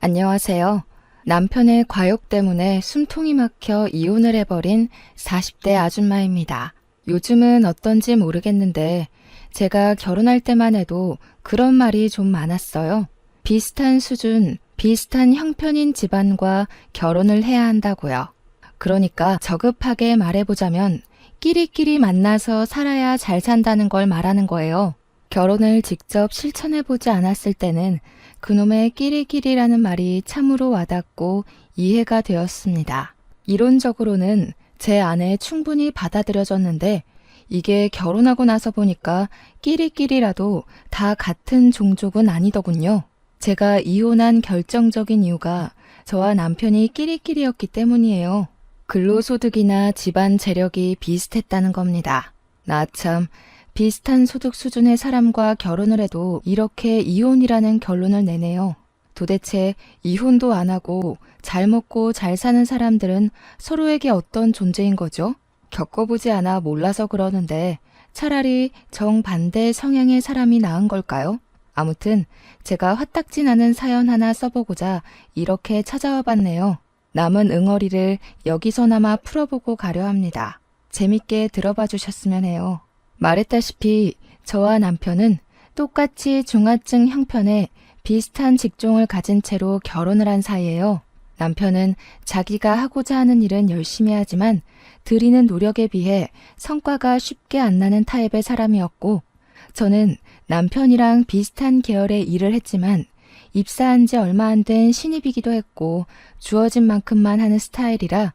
안녕하세요. 남편의 과욕 때문에 숨통이 막혀 이혼을 해버린 40대 아줌마입니다. 요즘은 어떤지 모르겠는데 제가 결혼할 때만 해도 그런 말이 좀 많았어요. 비슷한 수준, 비슷한 형편인 집안과 결혼을 해야 한다고요. 그러니까 저급하게 말해보자면 끼리끼리 만나서 살아야 잘 산다는 걸 말하는 거예요. 결혼을 직접 실천해보지 않았을 때는 그놈의 끼리끼리라는 말이 참으로 와닿고 이해가 되었습니다. 이론적으로는 제 안에 충분히 받아들여졌는데 이게 결혼하고 나서 보니까 끼리끼리라도 다 같은 종족은 아니더군요. 제가 이혼한 결정적인 이유가 저와 남편이 끼리끼리였기 때문이에요. 근로소득이나 집안 재력이 비슷했다는 겁니다. 나 참, 비슷한 소득 수준의 사람과 결혼을 해도 이렇게 이혼이라는 결론을 내네요. 도대체 이혼도 안 하고 잘 먹고 잘 사는 사람들은 서로에게 어떤 존재인 거죠? 겪어보지 않아 몰라서 그러는데 차라리 정반대 성향의 사람이 나은 걸까요? 아무튼 제가 화딱지 나는 사연 하나 써보고자 이렇게 찾아와 봤네요. 남은 응어리를 여기서나마 풀어보고 가려 합니다. 재밌게 들어봐 주셨으면 해요. 말했다시피 저와 남편은 똑같이 중하층 형편의 비슷한 직종을 가진 채로 결혼을 한 사이예요. 남편은 자기가 하고자 하는 일은 열심히 하지만 들이는 노력에 비해 성과가 쉽게 안 나는 타입의 사람이었고, 저는 남편이랑 비슷한 계열의 일을 했지만 입사한 지 얼마 안 된 신입이기도 했고 주어진 만큼만 하는 스타일이라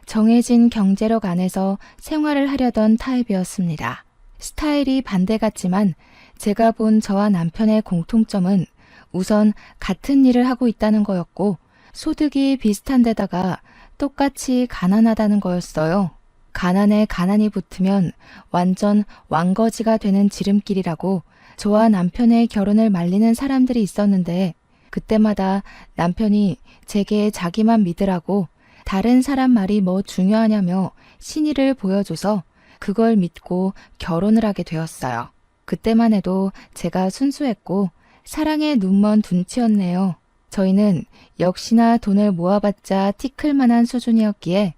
정해진 경제력 안에서 생활을 하려던 타입이었습니다. 스타일이 반대 같지만 제가 본 저와 남편의 공통점은 우선 같은 일을 하고 있다는 거였고 소득이 비슷한 데다가 똑같이 가난하다는 거였어요. 가난에 가난이 붙으면 완전 왕거지가 되는 지름길이라고 저와 남편의 결혼을 말리는 사람들이 있었는데 그때마다 남편이 제게 자기만 믿으라고 다른 사람 말이 뭐 중요하냐며 신의를 보여줘서 그걸 믿고 결혼을 하게 되었어요. 그때만 해도 제가 순수했고 사랑에 눈먼 둔치였네요. 저희는 역시나 돈을 모아봤자 티클 만한 수준이었기에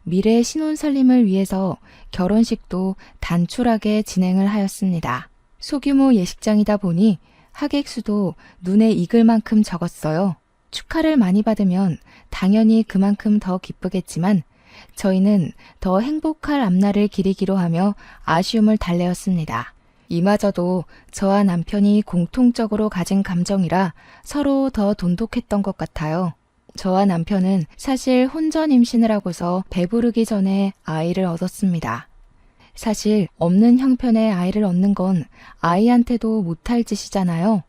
미래 신혼살림을 위해서 결혼식도 단촐하게 진행을 하였습니다. 소규모 예식장이다 보니 하객 수도 눈에 익을 만큼 적었어요. 축하를 많이 받으면 당연히 그만큼 더 기쁘겠지만 저희는 더 행복할 앞날을 기리기로 하며 아쉬움을 달래었습니다. 이마저도 저와 남편이 공통적으로 가진 감정이라 서로 더 돈독했던 것 같아요. 저와 남편은 사실 혼전 임신을 하고서 배부르기 전에 아이를 얻었습니다. 사실 없는 형편의 아이를 얻는 건 아이한테도 못할 짓이잖아요.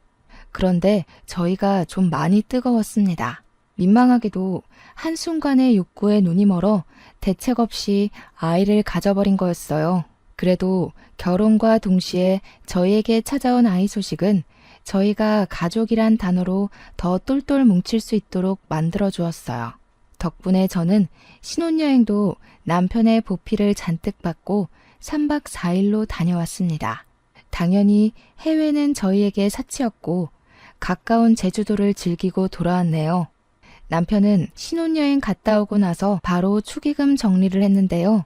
그런데 저희가 좀 많이 뜨거웠습니다. 민망하게도 한순간의 욕구에 눈이 멀어 대책 없이 아이를 가져버린 거였어요. 그래도 결혼과 동시에 저희에게 찾아온 아이 소식은 저희가 가족이란 단어로 더 똘똘 뭉칠 수 있도록 만들어 주었어요. 덕분에 저는 신혼여행도 남편의 보필을 잔뜩 받고 3박 4일로 다녀왔습니다. 당연히 해외는 저희에게 사치였고 가까운 제주도를 즐기고 돌아왔네요. 남편은 신혼여행 갔다 오고 나서 바로 축의금 정리를 했는데요.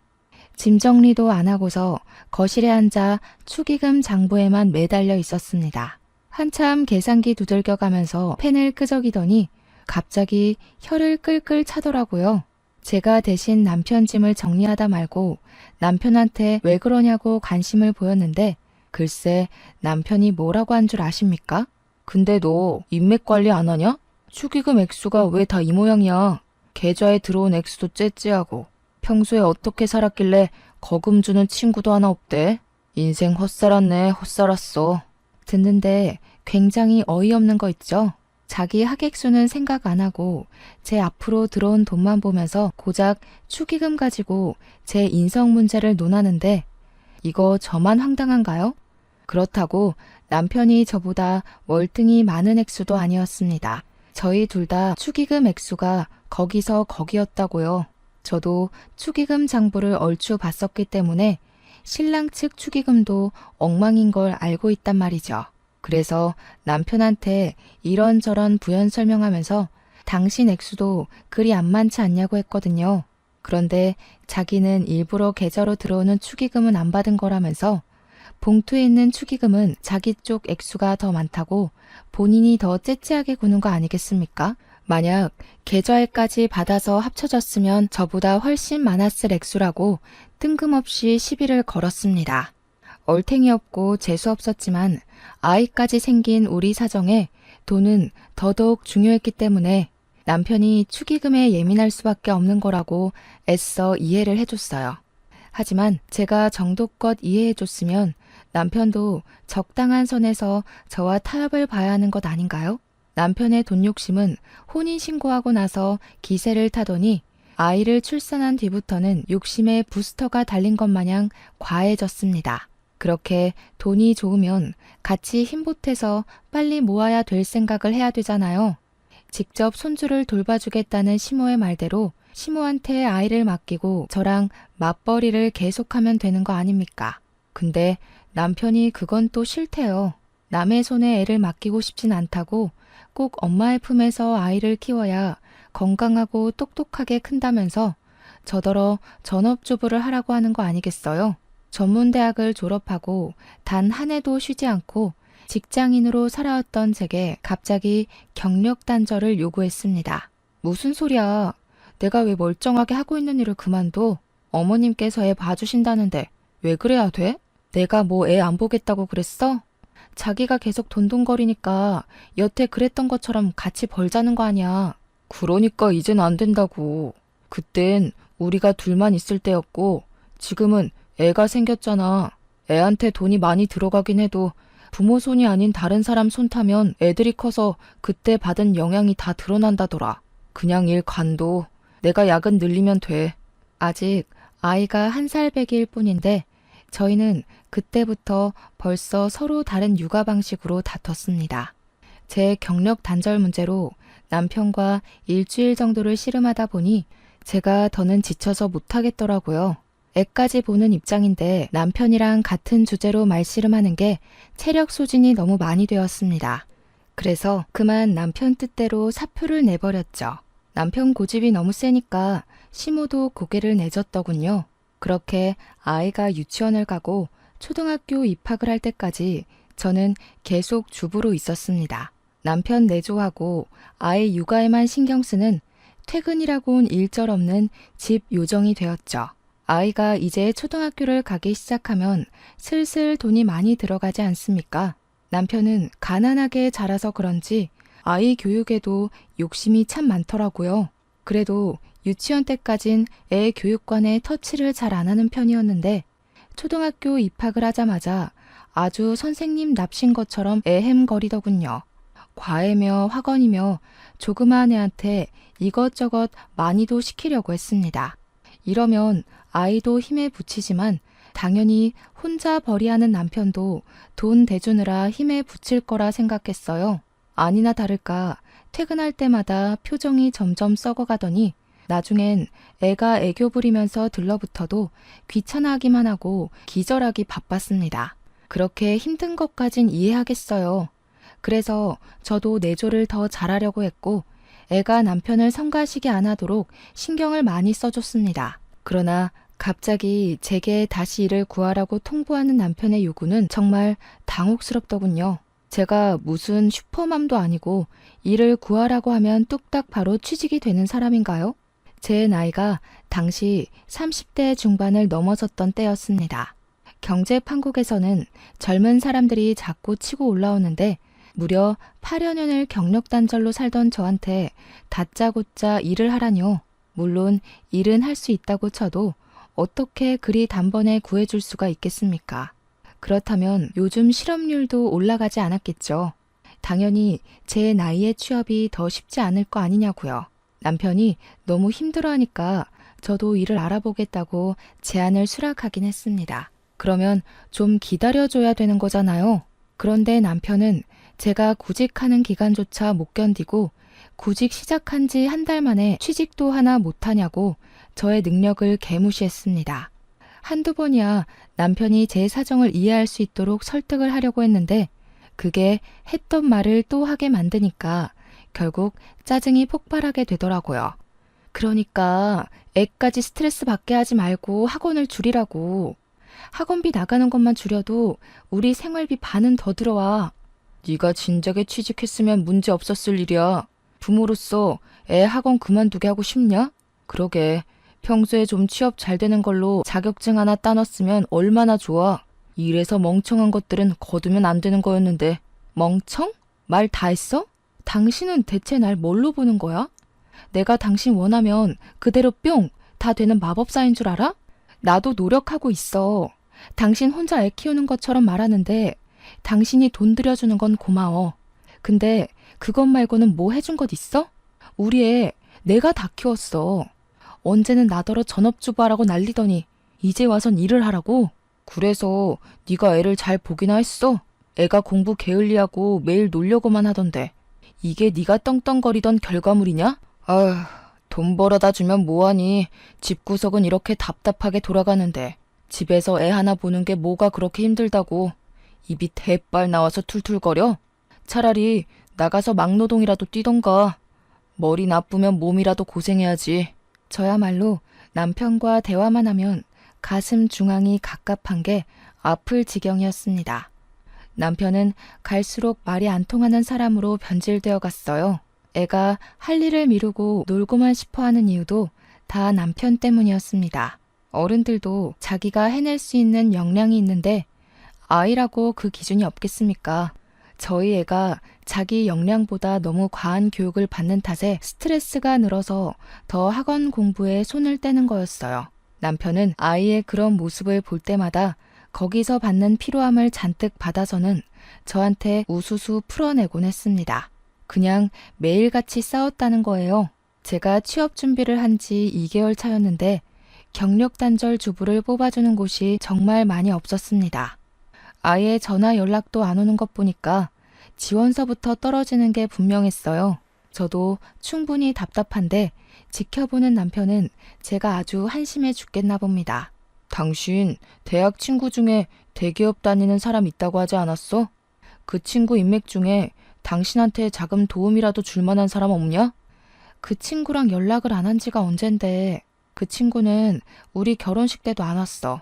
짐 정리도 안 하고서 거실에 앉아 축의금 장부에만 매달려 있었습니다. 한참 계산기 두들겨 가면서 펜을 끄적이더니 갑자기 혀를 끌끌 차더라고요. 제가 대신 남편 짐을 정리하다 말고 남편한테 왜 그러냐고 관심을 보였는데 글쎄 남편이 뭐라고 한 줄 아십니까? 근데 너 인맥 관리 안 하냐? 축의금 액수가 왜 다 이 모양이야? 계좌에 들어온 액수도 째째하고 평소에 어떻게 살았길래 거금 주는 친구도 하나 없대? 인생 헛살았네, 헛살았어. 듣는데 굉장히 어이없는 거 있죠? 자기 하객 수는 생각 안 하고 제 앞으로 들어온 돈만 보면서 고작 축의금 가지고 제 인성 문제를 논하는데 이거 저만 황당한가요? 그렇다고 남편이 저보다 월등히 많은 액수도 아니었습니다. 저희 둘 다 축의금 액수가 거기서 거기였다고요. 저도 축의금 장부를 얼추 봤었기 때문에 신랑 측 축의금도 엉망인 걸 알고 있단 말이죠. 그래서 남편한테 이런저런 부연 설명하면서 당신 액수도 그리 안 많지 않냐고 했거든요. 그런데 자기는 일부러 계좌로 들어오는 축의금은 안 받은 거라면서 봉투에 있는 축의금은 자기 쪽 액수가 더 많다고 본인이 더 째째하게 구는 거 아니겠습니까? 만약 계좌에까지 받아서 합쳐졌으면 저보다 훨씬 많았을 액수라고 뜬금없이 시비를 걸었습니다. 얼탱이 없고 재수 없었지만 아이까지 생긴 우리 사정에 돈은 더더욱 중요했기 때문에 남편이 축의금에 예민할 수밖에 없는 거라고 애써 이해를 해줬어요. 하지만 제가 정도껏 이해해줬으면 남편도 적당한 선에서 저와 타협을 봐야 하는 것 아닌가요? 남편의 돈 욕심은 혼인신고하고 나서 기세를 타더니 아이를 출산한 뒤부터는 욕심에 부스터가 달린 것 마냥 과해졌습니다. 그렇게 돈이 좋으면 같이 힘보태서 빨리 모아야 될 생각을 해야 되잖아요. 직접 손주를 돌봐주겠다는 시모의 말대로 시모한테 아이를 맡기고 저랑 맞벌이를 계속하면 되는 거 아닙니까? 근데 남편이 그건 또 싫대요. 남의 손에 애를 맡기고 싶진 않다고 꼭 엄마의 품에서 아이를 키워야 건강하고 똑똑하게 큰다면서 저더러 전업주부를 하라고 하는 거 아니겠어요? 전문대학을 졸업하고 단 한 해도 쉬지 않고 직장인으로 살아왔던 제게 갑자기 경력 단절을 요구했습니다. 무슨 소리야? 내가 왜 멀쩡하게 하고 있는 일을 그만둬? 어머님께서 애 봐주신다는데 왜 그래야 돼? 내가 뭐 애 안 보겠다고 그랬어? 자기가 계속 돈돈거리니까 여태 그랬던 것처럼 같이 벌자는 거 아니야. 그러니까 이젠 안 된다고. 그땐 우리가 둘만 있을 때였고 지금은 애가 생겼잖아. 애한테 돈이 많이 들어가긴 해도 부모 손이 아닌 다른 사람 손 타면 애들이 커서 그때 받은 영향이 다 드러난다더라. 그냥 일 관둬. 내가 야근 늘리면 돼. 아직 아이가 1살 배기일 뿐인데 저희는 그때부터 벌써 서로 다른 육아 방식으로 다퉜습니다. 제 경력 단절 문제로 남편과 일주일 정도를 씨름하다 보니 제가 더는 지쳐서 못하겠더라고요. 애까지 보는 입장인데 남편이랑 같은 주제로 말씨름하는 게 체력 소진이 너무 많이 되었습니다. 그래서 그만 남편 뜻대로 사표를 내버렸죠. 남편 고집이 너무 세니까 시모도 고개를 내줬더군요. 그렇게 아이가 유치원을 가고 초등학교 입학을 할 때까지 저는 계속 주부로 있었습니다. 남편 내조하고 아이 육아에만 신경 쓰는 퇴근이라고는 일절 없는 집 요정이 되었죠. 아이가 이제 초등학교를 가기 시작하면 슬슬 돈이 많이 들어가지 않습니까? 남편은 가난하게 자라서 그런지 아이 교육에도 욕심이 참 많더라고요. 그래도 유치원 때까진 애 교육관에 터치를 잘 안 하는 편이었는데 초등학교 입학을 하자마자 아주 선생님 납신 것처럼 애헴거리더군요. 과외며 학원이며 조그마한 애한테 이것저것 많이도 시키려고 했습니다. 이러면 아이도 힘에 부치지만 당연히 혼자 벌이하는 남편도 돈 대주느라 힘에 부칠 거라 생각했어요. 아니나 다를까 퇴근할 때마다 표정이 점점 썩어가더니 나중엔 애가 애교 부리면서 들러붙어도 귀찮아하기만 하고 기절하기 바빴습니다. 그렇게 힘든 것까진 이해하겠어요. 그래서 저도 내조를 더 잘하려고 했고 애가 남편을 성가시게 안 하도록 신경을 많이 써줬습니다. 그러나 갑자기 제게 다시 일을 구하라고 통보하는 남편의 요구는 정말 당혹스럽더군요. 제가 무슨 슈퍼맘도 아니고 일을 구하라고 하면 뚝딱 바로 취직이 되는 사람인가요? 제 나이가 당시 30대 중반을 넘어섰던 때였습니다. 경제 판국에서는 젊은 사람들이 자꾸 치고 올라오는데 무려 8여 년을 경력 단절로 살던 저한테 다짜고짜 일을 하라뇨. 물론 일은 할 수 있다고 쳐도 어떻게 그리 단번에 구해줄 수가 있겠습니까? 그렇다면 요즘 실업률도 올라가지 않았겠죠. 당연히 제 나이의 취업이 더 쉽지 않을 거 아니냐고요. 남편이 너무 힘들어하니까 저도 일을 알아보겠다고 제안을 수락하긴 했습니다. 그러면 좀 기다려줘야 되는 거잖아요. 그런데 남편은 제가 구직하는 기간조차 못 견디고 구직 시작한 지 1달 만에 취직도 하나 못하냐고 저의 능력을 개무시했습니다. 한두 번이야 남편이 제 사정을 이해할 수 있도록 설득을 하려고 했는데 그게 했던 말을 또 하게 만드니까 결국 짜증이 폭발하게 되더라고요. 그러니까 애까지 스트레스 받게 하지 말고 학원을 줄이라고. 학원비 나가는 것만 줄여도 우리 생활비 반은 더 들어와. 네가 진작에 취직했으면 문제 없었을 일이야. 부모로서 애 학원 그만두게 하고 싶냐? 그러게. 평소에 좀 취업 잘 되는 걸로 자격증 하나 따놨으면 얼마나 좋아. 이래서 멍청한 것들은 거두면 안 되는 거였는데. 멍청? 말 다 했어? 당신은 대체 날 뭘로 보는 거야? 내가 당신 원하면 그대로 뿅! 다 되는 마법사인 줄 알아? 나도 노력하고 있어. 당신 혼자 애 키우는 것처럼 말하는데 당신이 돈 들여주는 건 고마워. 근데 그것 말고는 뭐 해준 것 있어? 우리 애 내가 다 키웠어. 언제는 나더러 전업주부하라고 난리더니 이제 와선 일을 하라고? 그래서 네가 애를 잘 보기나 했어? 애가 공부 게을리하고 매일 놀려고만 하던데 이게 네가 떵떵거리던 결과물이냐? 아휴, 돈 벌어다 주면 뭐하니. 집구석은 이렇게 답답하게 돌아가는데 집에서 애 하나 보는 게 뭐가 그렇게 힘들다고. 입이 대빨 나와서 툴툴거려? 차라리 나가서 막노동이라도 뛰던가. 머리 나쁘면 몸이라도 고생해야지. 저야말로 남편과 대화만 하면 가슴 중앙이 갑갑한 게 아플 지경이었습니다. 남편은 갈수록 말이 안 통하는 사람으로 변질되어 갔어요. 애가 할 일을 미루고 놀고만 싶어하는 이유도 다 남편 때문이었습니다. 어른들도 자기가 해낼 수 있는 역량이 있는데 아이라고 그 기준이 없겠습니까? 저희 애가 자기 역량보다 너무 과한 교육을 받는 탓에 스트레스가 늘어서 더 학원 공부에 손을 떼는 거였어요. 남편은 아이의 그런 모습을 볼 때마다 거기서 받는 피로함을 잔뜩 받아서는 저한테 우수수 풀어내곤 했습니다. 그냥 매일같이 싸웠다는 거예요. 제가 취업 준비를 한 지 2개월 차였는데 경력 단절 주부를 뽑아주는 곳이 정말 많이 없었습니다. 아예 전화 연락도 안 오는 것 보니까 지원서부터 떨어지는 게 분명했어요. 저도 충분히 답답한데 지켜보는 남편은 제가 아주 한심해 죽겠나 봅니다. 당신 대학 친구 중에 대기업 다니는 사람 있다고 하지 않았어? 그 친구 인맥 중에 당신한테 자금 도움이라도 줄 만한 사람 없냐? 그 친구랑 연락을 안 한 지가 언젠데 그 친구는 우리 결혼식 때도 안 왔어.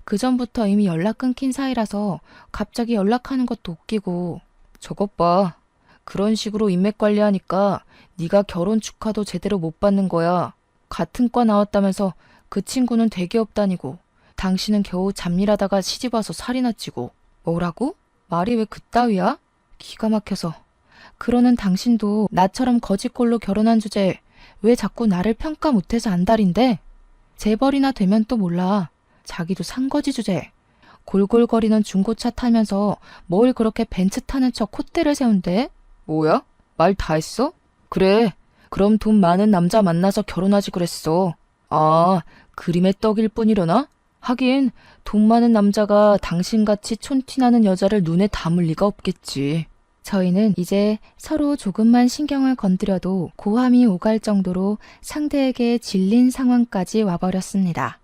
그 전부터 이미 연락 끊긴 사이라서 갑자기 연락하는 것도 웃기고. 저것 봐. 그런 식으로 인맥 관리하니까 네가 결혼 축하도 제대로 못 받는 거야. 같은 과 나왔다면서 그 친구는 대기업 다니고 당신은 겨우 잡일하다가 시집와서 살이나 찌고. 뭐라고? 말이 왜 그따위야? 기가 막혀서. 그러는 당신도 나처럼 거지꼴로 결혼한 주제에 왜 자꾸 나를 평가 못해서 안달인데? 재벌이나 되면 또 몰라. 자기도 산거지 주제. 골골거리는 중고차 타면서 뭘 그렇게 벤츠 타는 척 콧대를 세운대? 뭐야? 말 다 했어? 그래. 그럼 돈 많은 남자 만나서 결혼하지 그랬어. 아, 그림의 떡일 뿐이려나? 하긴 돈 많은 남자가 당신같이 촌티나는 여자를 눈에 담을 리가 없겠지. 저희는 이제 서로 조금만 신경을 건드려도 고함이 오갈 정도로 상대에게 질린 상황까지 와버렸습니다.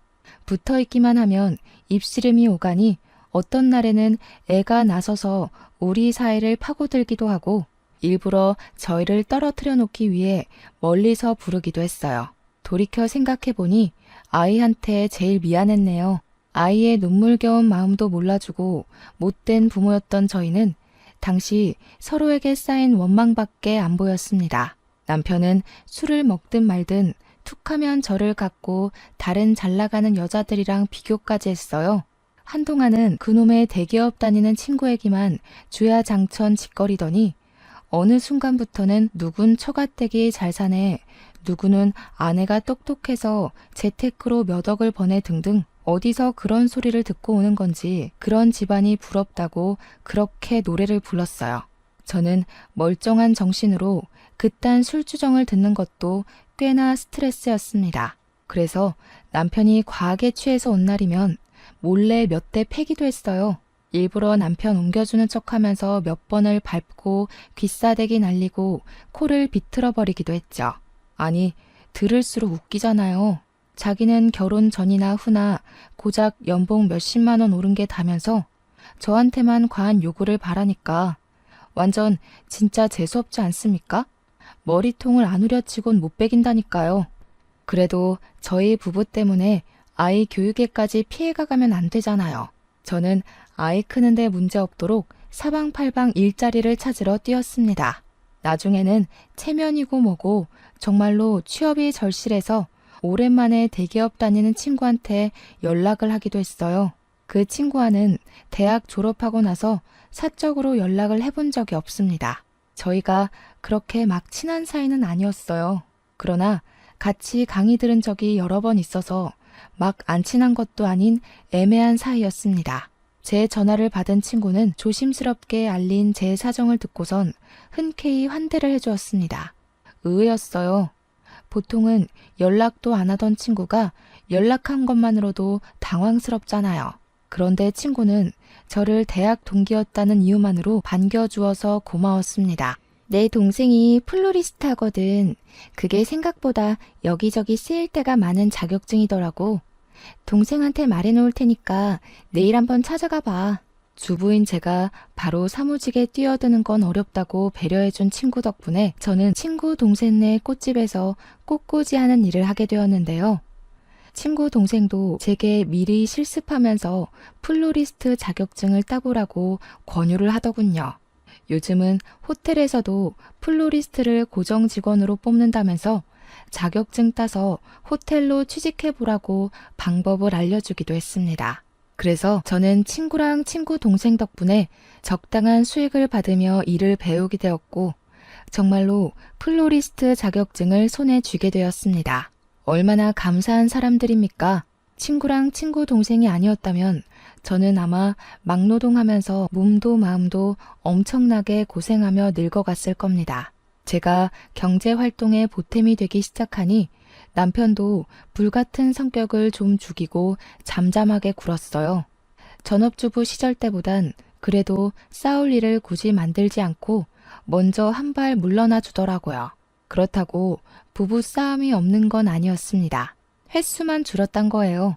붙어있기만 하면 입씨름이 오가니 어떤 날에는 애가 나서서 우리 사이를 파고들기도 하고 일부러 저희를 떨어뜨려 놓기 위해 멀리서 부르기도 했어요. 돌이켜 생각해보니 아이한테 제일 미안했네요. 아이의 눈물겨운 마음도 몰라주고 못된 부모였던 저희는 당시 서로에게 쌓인 원망밖에 안 보였습니다. 남편은 술을 먹든 말든 툭하면 저를 갖고 다른 잘나가는 여자들이랑 비교까지 했어요. 한동안은 그놈의 대기업 다니는 친구에게만 주야장천 짓거리더니 어느 순간부터는 누군 처가댁이 잘 사네, 누구는 아내가 똑똑해서 재테크로 몇 억을 버네 등등 어디서 그런 소리를 듣고 오는 건지 그런 집안이 부럽다고 그렇게 노래를 불렀어요. 저는 멀쩡한 정신으로 그딴 술주정을 듣는 것도 꽤나 스트레스였습니다. 그래서 남편이 과하게 취해서 온 날이면 몰래 몇 대 패기도 했어요. 일부러 남편 옮겨주는 척하면서 몇 번을 밟고 귀싸대기 날리고 코를 비틀어버리기도 했죠. 아니, 들을수록 웃기잖아요. 자기는 결혼 전이나 후나 고작 연봉 몇십만 원 오른 게 다면서 저한테만 과한 요구를 바라니까 완전 진짜 재수없지 않습니까? 머리통을 안 후려치곤 못 베긴다니까요. 그래도 저희 부부 때문에 아이 교육에까지 피해가 가면 안 되잖아요. 저는 아이 크는데 문제 없도록 사방팔방 일자리를 찾으러 뛰었습니다. 나중에는 체면이고 뭐고 정말로 취업이 절실해서 오랜만에 대기업 다니는 친구한테 연락을 하기도 했어요. 그 친구와는 대학 졸업하고 나서 사적으로 연락을 해본 적이 없습니다. 저희가 그렇게 막 친한 사이는 아니었어요. 그러나 같이 강의 들은 적이 여러 번 있어서 막 안 친한 것도 아닌 애매한 사이였습니다. 제 전화를 받은 친구는 조심스럽게 알린 제 사정을 듣고선 흔쾌히 환대를 해주었습니다. 의외였어요. 보통은 연락도 안 하던 친구가 연락한 것만으로도 당황스럽잖아요. 그런데 친구는 저를 대학 동기였다는 이유만으로 반겨주어서 고마웠습니다. 내 동생이 플로리스트하거든. 그게 생각보다 여기저기 쓰일 때가 많은 자격증이더라고. 동생한테 말해놓을 테니까 내일 한번 찾아가 봐. 주부인 제가 바로 사무직에 뛰어드는 건 어렵다고 배려해준 친구 덕분에 저는 친구 동생네 꽃집에서 꽃꽂이하는 일을 하게 되었는데요. 친구 동생도 제게 미리 실습하면서 플로리스트 자격증을 따보라고 권유를 하더군요. 요즘은 호텔에서도 플로리스트를 고정 직원으로 뽑는다면서 자격증 따서 호텔로 취직해보라고 방법을 알려주기도 했습니다. 그래서 저는 친구랑 친구 동생 덕분에 적당한 수익을 받으며 일을 배우게 되었고 정말로 플로리스트 자격증을 손에 쥐게 되었습니다. 얼마나 감사한 사람들입니까? 친구랑 친구 동생이 아니었다면 저는 아마 막노동하면서 몸도 마음도 엄청나게 고생하며 늙어갔을 겁니다. 제가 경제활동에 보탬이 되기 시작하니 남편도 불같은 성격을 좀 죽이고 잠잠하게 굴었어요. 전업주부 시절 때보단 그래도 싸울 일을 굳이 만들지 않고 먼저 한 발 물러나 주더라고요. 그렇다고 부부 싸움이 없는 건 아니었습니다. 횟수만 줄었단 거예요.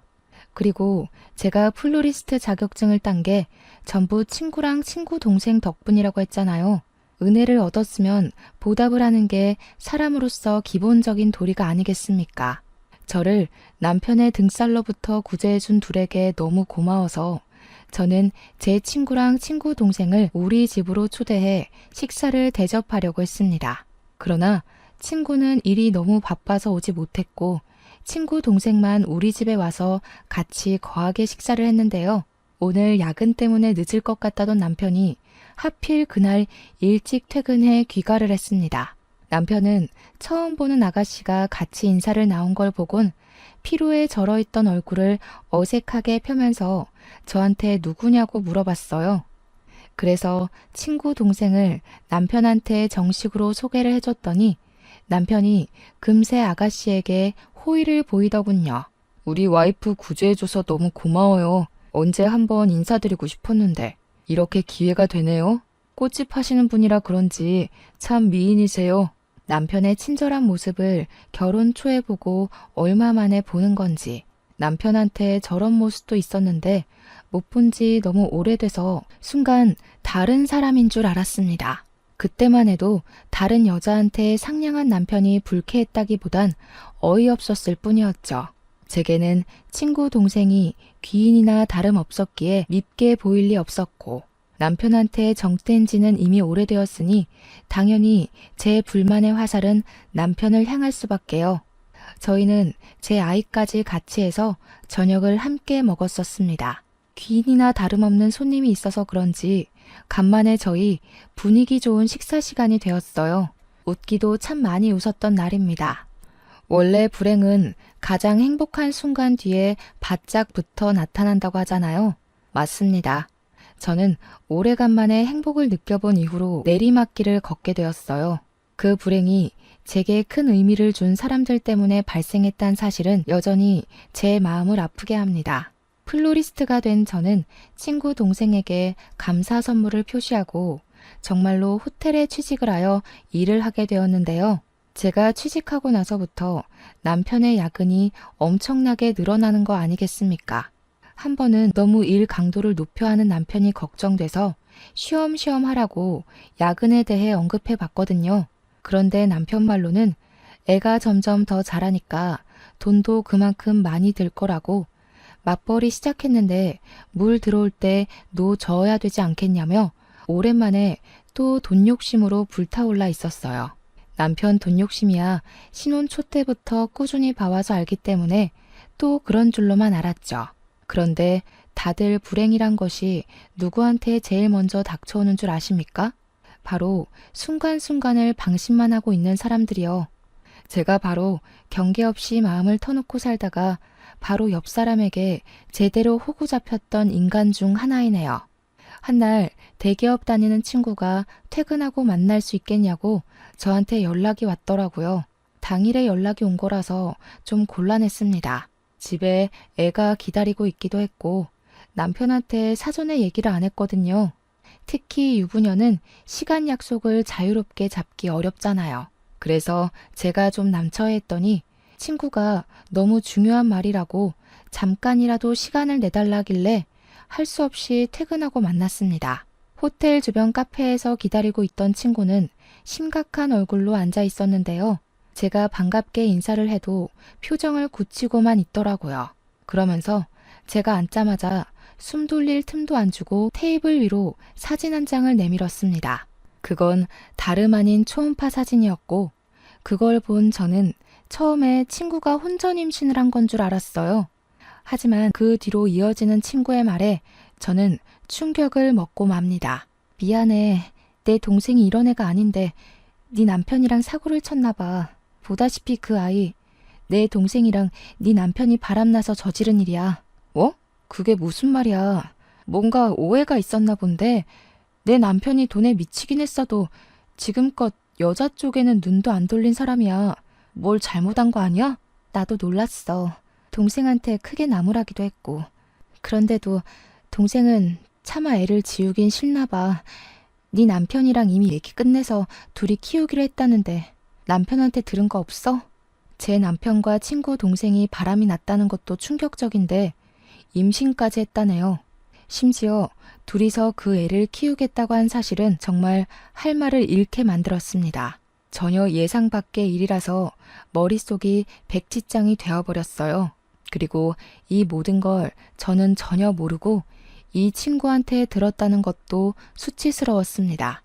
그리고 제가 플로리스트 자격증을 딴 게 전부 친구랑 친구 동생 덕분이라고 했잖아요. 은혜를 얻었으면 보답을 하는 게 사람으로서 기본적인 도리가 아니겠습니까? 저를 남편의 등살로부터 구제해준 둘에게 너무 고마워서 저는 제 친구랑 친구 동생을 우리 집으로 초대해 식사를 대접하려고 했습니다. 그러나 친구는 일이 너무 바빠서 오지 못했고 친구 동생만 우리 집에 와서 같이 거하게 식사를 했는데요. 오늘 야근 때문에 늦을 것 같다던 남편이 하필 그날 일찍 퇴근해 귀가를 했습니다. 남편은 처음 보는 아가씨가 같이 인사를 나온 걸 보곤 피로에 절어있던 얼굴을 어색하게 펴면서 저한테 누구냐고 물어봤어요. 그래서 친구 동생을 남편한테 정식으로 소개를 해줬더니 남편이 금세 아가씨에게 호의를 보이더군요. 우리 와이프 구제해줘서 너무 고마워요. 언제 한번 인사드리고 싶었는데 이렇게 기회가 되네요. 꽃집 하시는 분이라 그런지 참 미인이세요. 남편의 친절한 모습을 결혼 초에 보고 얼마 만에 보는 건지 남편한테 저런 모습도 있었는데 못 본 지 너무 오래돼서 순간 다른 사람인 줄 알았습니다. 그때만 해도 다른 여자한테 상냥한 남편이 불쾌했다기보단 어이없었을 뿐이었죠. 제게는 친구 동생이 귀인이나 다름없었기에 밉게 보일 리 없었고 남편한테 정뗀 지는 이미 오래되었으니 당연히 제 불만의 화살은 남편을 향할 수밖에요. 저희는 제 아이까지 같이 해서 저녁을 함께 먹었었습니다. 귀인이나 다름없는 손님이 있어서 그런지 간만에 저희 분위기 좋은 식사 시간이 되었어요. 웃기도 참 많이 웃었던 날입니다. 원래 불행은 가장 행복한 순간 뒤에 바짝 붙어 나타난다고 하잖아요. 맞습니다. 저는 오래간만에 행복을 느껴본 이후로 내리막길을 걷게 되었어요. 그 불행이 제게 큰 의미를 준 사람들 때문에 발생했다는 사실은 여전히 제 마음을 아프게 합니다. 플로리스트가 된 저는 친구 동생에게 감사 선물을 표시하고 정말로 호텔에 취직을 하여 일을 하게 되었는데요. 제가 취직하고 나서부터 남편의 야근이 엄청나게 늘어나는 거 아니겠습니까? 한 번은 너무 일 강도를 높여 하는 남편이 걱정돼서 쉬엄쉬엄 하라고 야근에 대해 언급해 봤거든요. 그런데 남편 말로는 애가 점점 더 자라니까 돈도 그만큼 많이 들 거라고 맞벌이 시작했는데 물 들어올 때 노 저어야 되지 않겠냐며 오랜만에 또 돈 욕심으로 불타올라 있었어요. 남편 돈 욕심이야 신혼 초 때부터 꾸준히 봐와서 알기 때문에 또 그런 줄로만 알았죠. 그런데 다들 불행이란 것이 누구한테 제일 먼저 닥쳐오는 줄 아십니까? 바로 순간순간을 방심만 하고 있는 사람들이요. 제가 바로 경계 없이 마음을 터놓고 살다가 바로 옆 사람에게 제대로 호구 잡혔던 인간 중 하나이네요. 한날 대기업 다니는 친구가 퇴근하고 만날 수 있겠냐고 저한테 연락이 왔더라고요. 당일에 연락이 온 거라서 좀 곤란했습니다. 집에 애가 기다리고 있기도 했고 남편한테 사전에 얘기를 안 했거든요. 특히 유부녀는 시간 약속을 자유롭게 잡기 어렵잖아요. 그래서 제가 좀 남처했더니 친구가 너무 중요한 말이라고 잠깐이라도 시간을 내달라길래 할 수 없이 퇴근하고 만났습니다. 호텔 주변 카페에서 기다리고 있던 친구는 심각한 얼굴로 앉아 있었는데요. 제가 반갑게 인사를 해도 표정을 굳히고만 있더라고요. 그러면서 제가 앉자마자 숨 돌릴 틈도 안 주고 테이블 위로 사진 한 장을 내밀었습니다. 그건 다름 아닌 초음파 사진이었고 그걸 본 저는 처음에 친구가 혼전 임신을 한 건 줄 알았어요. 하지만 그 뒤로 이어지는 친구의 말에 저는 충격을 먹고 맙니다. 미안해. 내 동생이 이런 애가 아닌데 네 남편이랑 사고를 쳤나 봐. 보다시피 그 아이 내 동생이랑 네 남편이 바람나서 저지른 일이야. 어? 그게 무슨 말이야. 뭔가 오해가 있었나 본데 내 남편이 돈에 미치긴 했어도 지금껏 여자 쪽에는 눈도 안 돌린 사람이야. 뭘 잘못한 거 아니야? 나도 놀랐어. 동생한테 크게 나무라기도 했고. 그런데도 동생은 차마 애를 지우긴 싫나 봐. 네 남편이랑 이미 얘기 끝내서 둘이 키우기로 했다는데 남편한테 들은 거 없어? 제 남편과 친구 동생이 바람이 났다는 것도 충격적인데 임신까지 했다네요. 심지어 둘이서 그 애를 키우겠다고 한 사실은 정말 할 말을 잃게 만들었습니다. 전혀 예상 밖의 일이라서 머릿속이 백지장이 되어버렸어요. 그리고 이 모든 걸 저는 전혀 모르고 이 친구한테 들었다는 것도 수치스러웠습니다.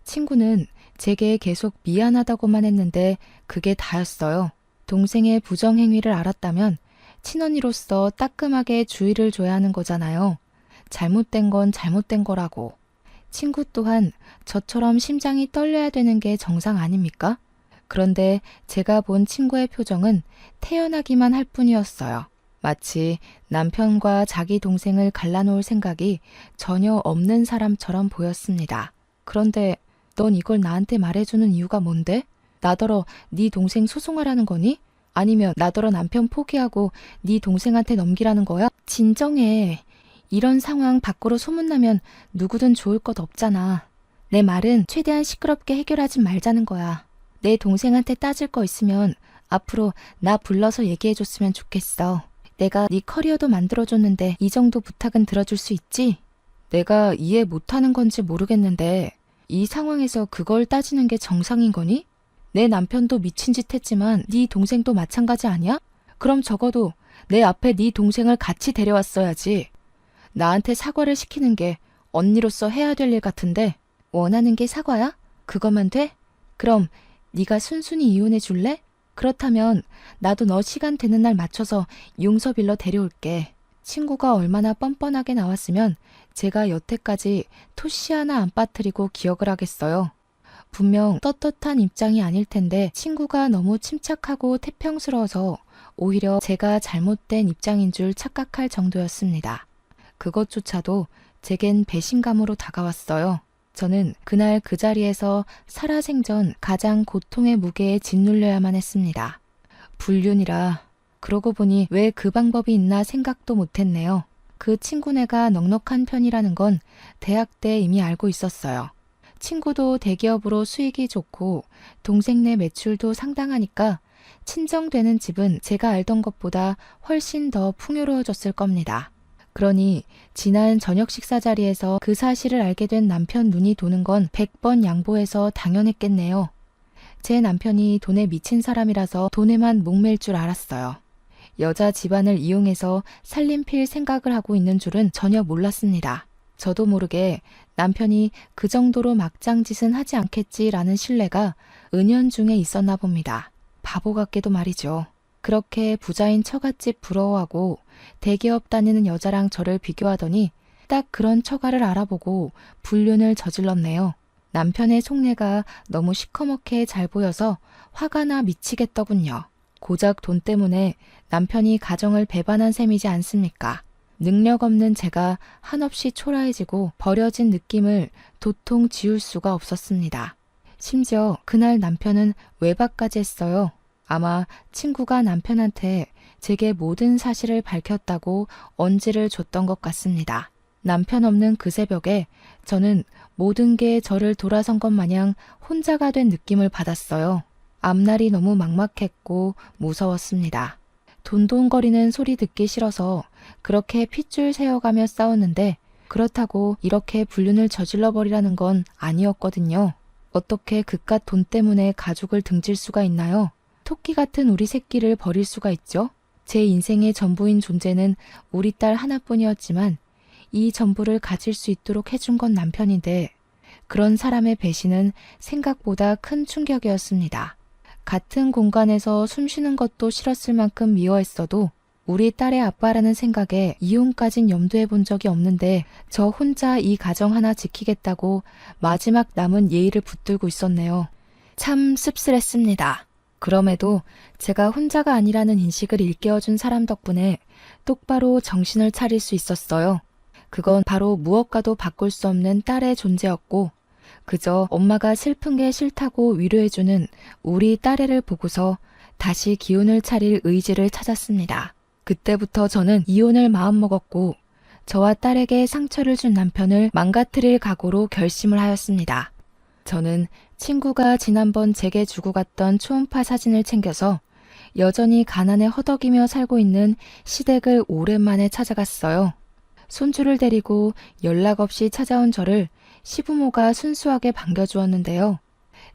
친구는 제게 계속 미안하다고만 했는데 그게 다였어요. 동생의 부정행위를 알았다면 친언니로서 따끔하게 주의를 줘야 하는 거잖아요. 잘못된 건 잘못된 거라고. 친구 또한 저처럼 심장이 떨려야 되는 게 정상 아닙니까? 그런데 제가 본 친구의 표정은 태연하기만 할 뿐이었어요. 마치 남편과 자기 동생을 갈라놓을 생각이 전혀 없는 사람처럼 보였습니다. 그런데 넌 이걸 나한테 말해주는 이유가 뭔데? 나더러 네 동생 소송하라는 거니? 아니면 나더러 남편 포기하고 네 동생한테 넘기라는 거야? 진정해. 이런 상황 밖으로 소문나면 누구든 좋을 것 없잖아. 내 말은 최대한 시끄럽게 해결하지 말자는 거야. 내 동생한테 따질 거 있으면 앞으로 나 불러서 얘기해줬으면 좋겠어. 내가 네 커리어도 만들어줬는데 이 정도 부탁은 들어줄 수 있지? 내가 이해 못하는 건지 모르겠는데 이 상황에서 그걸 따지는 게 정상인 거니? 내 남편도 미친 짓 했지만 네 동생도 마찬가지 아니야? 그럼 적어도 내 앞에 네 동생을 같이 데려왔어야지. 나한테 사과를 시키는 게 언니로서 해야 될 일 같은데 원하는 게 사과야? 그거만 돼? 그럼 네가 순순히 이혼해 줄래? 그렇다면 나도 너 시간 되는 날 맞춰서 용서 빌러 데려올게. 친구가 얼마나 뻔뻔하게 나왔으면 제가 여태까지 토시 하나 안 빠뜨리고 기억을 하겠어요. 분명 떳떳한 입장이 아닐 텐데 친구가 너무 침착하고 태평스러워서 오히려 제가 잘못된 입장인 줄 착각할 정도였습니다. 그것조차도 제겐 배신감으로 다가왔어요. 저는 그날 그 자리에서 살아생전 가장 고통의 무게에 짓눌려야만 했습니다. 불륜이라 그러고 보니 왜 그 방법이 있나 생각도 못했네요. 그 친구네가 넉넉한 편이라는 건 대학 때 이미 알고 있었어요. 친구도 대기업으로 수익이 좋고 동생네 매출도 상당하니까 친정되는 집은 제가 알던 것보다 훨씬 더 풍요로워졌을 겁니다. 그러니 지난 저녁 식사 자리에서 그 사실을 알게 된 남편 눈이 도는 건 100번 양보해서 당연했겠네요. 제 남편이 돈에 미친 사람이라서 돈에만 목맬 줄 알았어요. 여자 집안을 이용해서 살림필 생각을 하고 있는 줄은 전혀 몰랐습니다. 저도 모르게 남편이 그 정도로 막장짓은 하지 않겠지라는 신뢰가 은연중에 있었나 봅니다. 바보 같게도 말이죠. 그렇게 부자인 처갓집 부러워하고 대기업 다니는 여자랑 저를 비교하더니 딱 그런 처가를 알아보고 불륜을 저질렀네요. 남편의 속내가 너무 시커멓게 잘 보여서 화가 나 미치겠더군요. 고작 돈 때문에 남편이 가정을 배반한 셈이지 않습니까? 능력 없는 제가 한없이 초라해지고 버려진 느낌을 도통 지울 수가 없었습니다. 심지어 그날 남편은 외박까지 했어요. 아마 친구가 남편한테 제게 모든 사실을 밝혔다고 언지를 줬던 것 같습니다. 남편 없는 그 새벽에 저는 모든 게 저를 돌아선 것 마냥 혼자가 된 느낌을 받았어요. 앞날이 너무 막막했고 무서웠습니다. 돈돈거리는 소리 듣기 싫어서 그렇게 핏줄 세어가며 싸웠는데 그렇다고 이렇게 불륜을 저질러 버리라는 건 아니었거든요. 어떻게 그깟 돈 때문에 가족을 등질 수가 있나요? 토끼 같은 우리 새끼를 버릴 수가 있죠? 제 인생의 전부인 존재는 우리 딸 하나뿐이었지만 이 전부를 가질 수 있도록 해준 건 남편인데 그런 사람의 배신은 생각보다 큰 충격이었습니다. 같은 공간에서 숨 쉬는 것도 싫었을 만큼 미워했어도 우리 딸의 아빠라는 생각에 이혼까진 염두해 본 적이 없는데 저 혼자 이 가정 하나 지키겠다고 마지막 남은 예의를 붙들고 있었네요. 참 씁쓸했습니다. 그럼에도 제가 혼자가 아니라는 인식을 일깨워준 사람 덕분에 똑바로 정신을 차릴 수 있었어요. 그건 바로 무엇과도 바꿀 수 없는 딸의 존재였고 그저 엄마가 슬픈 게 싫다고 위로해주는 우리 딸애를 보고서 다시 기운을 차릴 의지를 찾았습니다. 그때부터 저는 이혼을 마음먹었고 저와 딸에게 상처를 준 남편을 망가뜨릴 각오로 결심을 하였습니다. 저는 친구가 지난번 제게 주고 갔던 초음파 사진을 챙겨서 여전히 가난에 허덕이며 살고 있는 시댁을 오랜만에 찾아갔어요. 손주를 데리고 연락 없이 찾아온 저를 시부모가 순수하게 반겨주었는데요.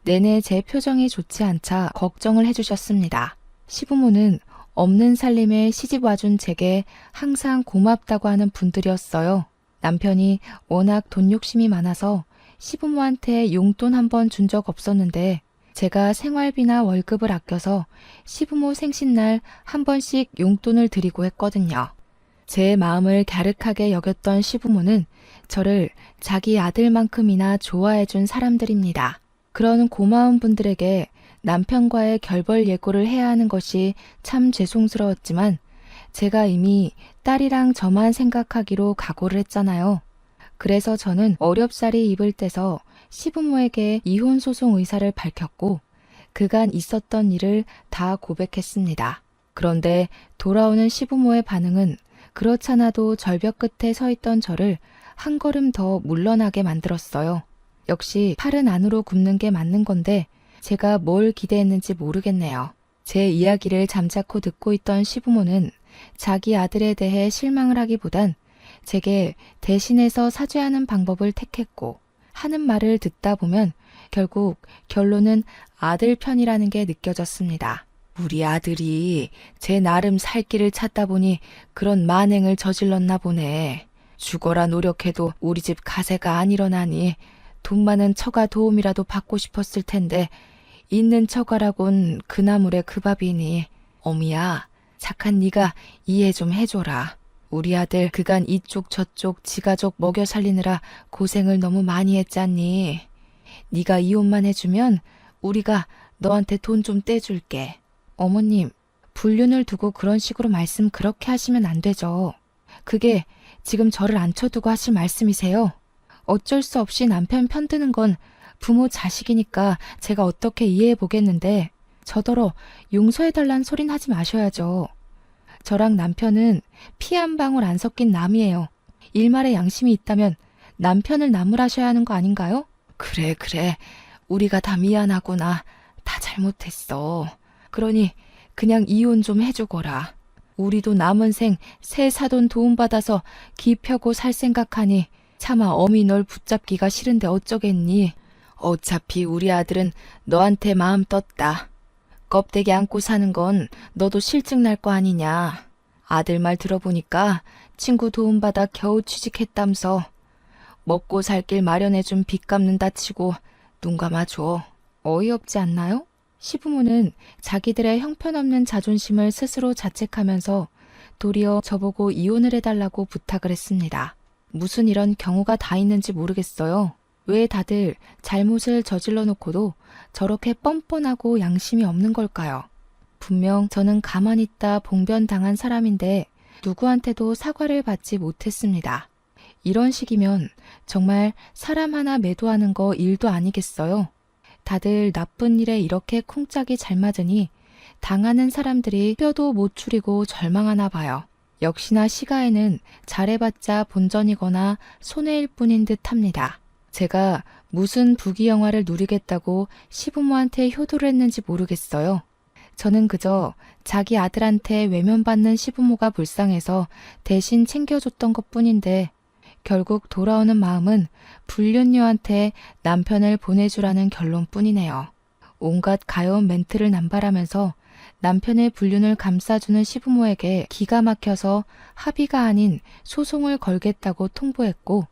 내내 제 표정이 좋지 않자 걱정을 해주셨습니다. 시부모는 없는 살림에 시집 와준 제게 항상 고맙다고 하는 분들이었어요. 남편이 워낙 돈 욕심이 많아서 시부모한테 용돈 한 번 준 적 없었는데 제가 생활비나 월급을 아껴서 시부모 생신날 한 번씩 용돈을 드리고 했거든요. 제 마음을 갸륵하게 여겼던 시부모는 저를 자기 아들만큼이나 좋아해준 사람들입니다. 그런 고마운 분들에게 남편과의 결별 예고를 해야 하는 것이 참 죄송스러웠지만 제가 이미 딸이랑 저만 생각하기로 각오를 했잖아요. 그래서 저는 어렵사리 입을 떼서 시부모에게 이혼 소송 의사를 밝혔고 그간 있었던 일을 다 고백했습니다. 그런데 돌아오는 시부모의 반응은 그렇잖아도 절벽 끝에 서 있던 저를 한 걸음 더 물러나게 만들었어요. 역시 팔은 안으로 굽는 게 맞는 건데 제가 뭘 기대했는지 모르겠네요. 제 이야기를 잠자코 듣고 있던 시부모는 자기 아들에 대해 실망을 하기보단 제게 대신해서 사죄하는 방법을 택했고 하는 말을 듣다 보면 결국 결론은 아들 편이라는 게 느껴졌습니다. 우리 아들이 제 나름 살 길을 찾다 보니 그런 만행을 저질렀나 보네. 죽어라 노력해도 우리 집 가세가 안 일어나니 돈 많은 처가 도움이라도 받고 싶었을 텐데 있는 처가라곤 그 나물에 그 밥이니. 어미야, 착한 네가 이해 좀 해줘라. 우리 아들 그간 이쪽 저쪽 지가족 먹여 살리느라 고생을 너무 많이 했잖니. 네가 이혼만 해주면 우리가 너한테 돈 좀 떼줄게. 어머님, 불륜을 두고 그런 식으로 말씀 그렇게 하시면 안 되죠. 그게 지금 저를 앉혀두고 하실 말씀이세요? 어쩔 수 없이 남편 편드는 건 부모 자식이니까 제가 어떻게 이해해 보겠는데 저더러 용서해달란 소린 하지 마셔야죠. 저랑 남편은 피 한 방울 안 섞인 남이에요. 일말의 양심이 있다면 남편을 나무라셔야 하는 거 아닌가요? 그래. 우리가 다 미안하구나. 다 잘못했어. 그러니 그냥 이혼 좀 해주거라. 우리도 남은 생 새 사돈 도움받아서 기 펴고 살 생각하니 차마 어미 널 붙잡기가 싫은데 어쩌겠니. 어차피 우리 아들은 너한테 마음 떴다. 껍데기 안고 사는 건 너도 실증 날 거 아니냐. 아들 말 들어보니까 친구 도움받아 겨우 취직했담서. 먹고 살 길 마련해준 빚 갚는다 치고 눈 감아줘. 어이없지 않나요? 시부모는 자기들의 형편없는 자존심을 스스로 자책하면서 도리어 저보고 이혼을 해달라고 부탁을 했습니다. 무슨 이런 경우가 다 있는지 모르겠어요. 왜 다들 잘못을 저질러 놓고도 저렇게 뻔뻔하고 양심이 없는 걸까요? 분명 저는 가만히 있다 봉변당한 사람인데 누구한테도 사과를 받지 못했습니다. 이런 식이면 정말 사람 하나 매도하는 거 일도 아니겠어요? 다들 나쁜 일에 이렇게 쿵짝이 잘 맞으니 당하는 사람들이 뼈도 못 추리고 절망하나 봐요. 역시나 시가에는 잘해봤자 본전이거나 손해일 뿐인 듯 합니다. 제가 무슨 부귀영화를 누리겠다고 시부모한테 효도를 했는지 모르겠어요. 저는 그저 자기 아들한테 외면받는 시부모가 불쌍해서 대신 챙겨줬던 것뿐인데 결국 돌아오는 마음은 불륜녀한테 남편을 보내주라는 결론뿐이네요. 온갖 가여운 멘트를 남발하면서 남편의 불륜을 감싸주는 시부모에게 기가 막혀서 합의가 아닌 소송을 걸겠다고 통보했고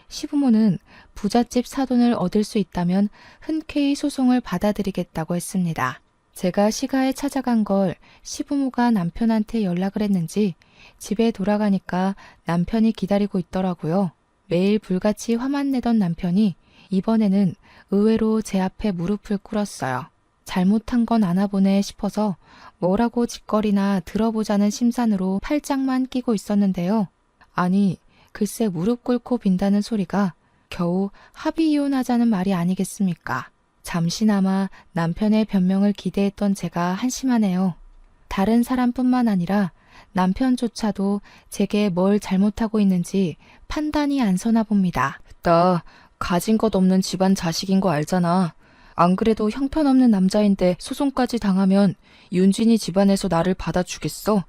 시부모는 부잣집 사돈을 얻을 수 있다면 흔쾌히 소송을 받아들이겠다고 했습니다. 제가 시가에 찾아간 걸 시부모가 남편한테 연락을 했는지 집에 돌아가니까 남편이 기다리고 있더라고요. 매일 불같이 화만 내던 남편이 이번에는 의외로 제 앞에 무릎을 꿇었어요. 잘못한 건 아나 보네 싶어서 뭐라고 짓거리나 들어보자는 심산으로 팔짱만 끼고 있었는데요. 아니, 글쎄 무릎 꿇고 빈다는 소리가 겨우 합의 이혼하자는 말이 아니겠습니까? 잠시나마 남편의 변명을 기대했던 제가 한심하네요. 다른 사람뿐만 아니라 남편조차도 제게 뭘 잘못하고 있는지 판단이 안 서나 봅니다. 나 가진 것 없는 집안 자식인 거 알잖아. 안 그래도 형편없는 남자인데 소송까지 당하면 윤진이 집안에서 나를 받아주겠어?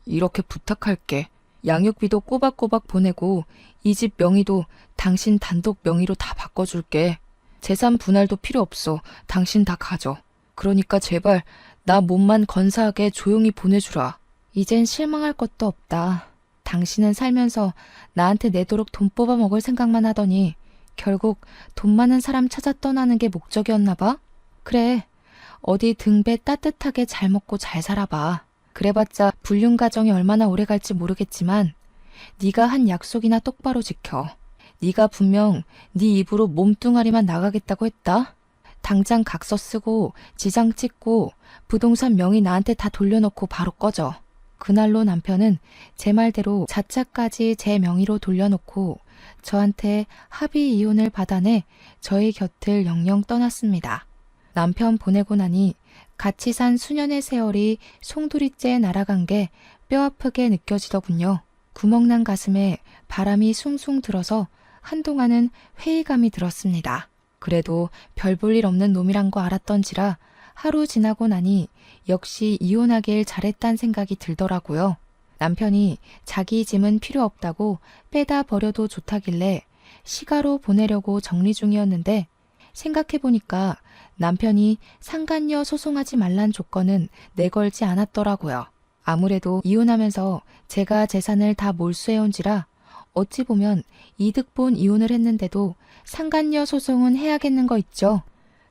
이렇게 부탁할게. 양육비도 꼬박꼬박 보내고 이 집 명의도 당신 단독 명의로 다 바꿔줄게. 재산 분할도 필요 없어. 당신 다 가져. 그러니까 제발 나 몸만 건사하게 조용히 보내주라. 이젠 실망할 것도 없다. 당신은 살면서 나한테 내도록 돈 뽑아 먹을 생각만 하더니 결국 돈 많은 사람 찾아 떠나는 게 목적이었나 봐? 그래, 어디 등배 따뜻하게 잘 먹고 잘 살아봐. 그래봤자 불륜 가정이 얼마나 오래 갈지 모르겠지만 네가 한 약속이나 똑바로 지켜. 네가 분명 네 입으로 몸뚱아리만 나가겠다고 했다. 당장 각서 쓰고 지장 찍고 부동산 명의 나한테 다 돌려놓고 바로 꺼져. 그날로 남편은 제 말대로 자차까지 제 명의로 돌려놓고 저한테 합의 이혼을 받아내 저희 곁을 영영 떠났습니다. 남편 보내고 나니 같이 산 수년의 세월이 송두리째 날아간 게 뼈아프게 느껴지더군요. 구멍난 가슴에 바람이 숭숭 들어서 한동안은 회의감이 들었습니다. 그래도 별 볼 일 없는 놈이란 거 알았던지라 하루 지나고 나니 역시 이혼하길 잘했단 생각이 들더라고요. 남편이 자기 짐은 필요 없다고 빼다 버려도 좋다길래 시가로 보내려고 정리 중이었는데 생각해보니까 남편이 상간녀 소송하지 말란 조건은 내걸지 않았더라고요. 아무래도 이혼하면서 제가 재산을 다 몰수해온지라 어찌 보면 이득 본 이혼을 했는데도 상간녀 소송은 해야겠는 거 있죠.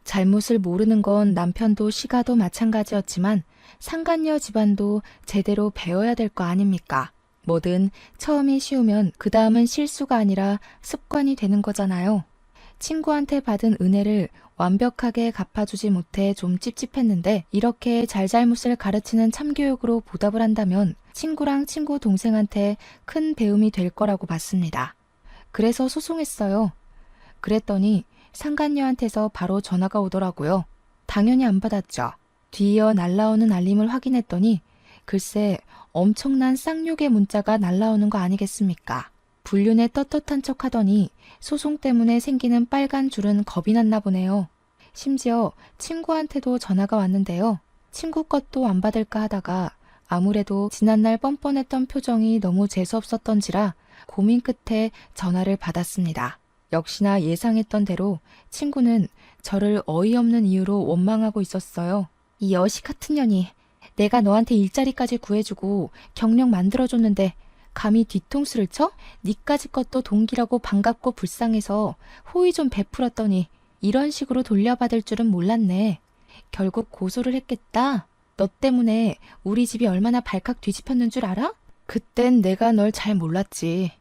잘못을 모르는 건 남편도 시가도 마찬가지였지만 상간녀 집안도 제대로 배워야 될 거 아닙니까? 뭐든 처음이 쉬우면 그 다음은 실수가 아니라 습관이 되는 거잖아요. 친구한테 받은 은혜를 완벽하게 갚아주지 못해 좀 찝찝했는데 이렇게 잘잘못을 가르치는 참교육으로 보답을 한다면 친구랑 친구 동생한테 큰 배움이 될 거라고 봤습니다. 그래서 소송했어요. 그랬더니 상간녀한테서 바로 전화가 오더라고요. 당연히 안 받았죠. 뒤이어 날라오는 알림을 확인했더니 글쎄 엄청난 쌍욕의 문자가 날라오는 거 아니겠습니까? 불륜에 떳떳한 척하더니 소송 때문에 생기는 빨간 줄은 겁이 났나 보네요. 심지어 친구한테도 전화가 왔는데요. 친구 것도 안 받을까 하다가 아무래도 지난날 뻔뻔했던 표정이 너무 재수없었던지라 고민 끝에 전화를 받았습니다. 역시나 예상했던 대로 친구는 저를 어이없는 이유로 원망하고 있었어요. 이 여시 같은 년이 내가 너한테 일자리까지 구해주고 경력 만들어줬는데 감히 뒤통수를 쳐? 니까지 것도 동기라고 반갑고 불쌍해서 호의 좀 베풀었더니 이런 식으로 돌려받을 줄은 몰랐네. 결국 고소를 했겠다. 너 때문에 우리 집이 얼마나 발칵 뒤집혔는 줄 알아? 그땐 내가 널 잘 몰랐지.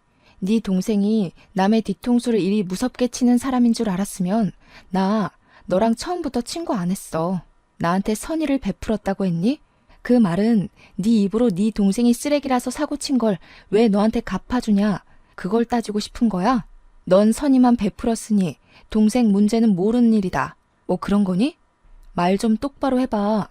네 동생이 남의 뒤통수를 이리 무섭게 치는 사람인 줄 알았으면 나 너랑 처음부터 친구 안 했어. 나한테 선의를 베풀었다고 했니? 그 말은 네 입으로 네 동생이 쓰레기라서 사고 친 걸 왜 너한테 갚아주냐? 그걸 따지고 싶은 거야? 넌 선의만 베풀었으니 동생 문제는 모르는 일이다. 뭐 그런 거니? 말 좀 똑바로 해봐.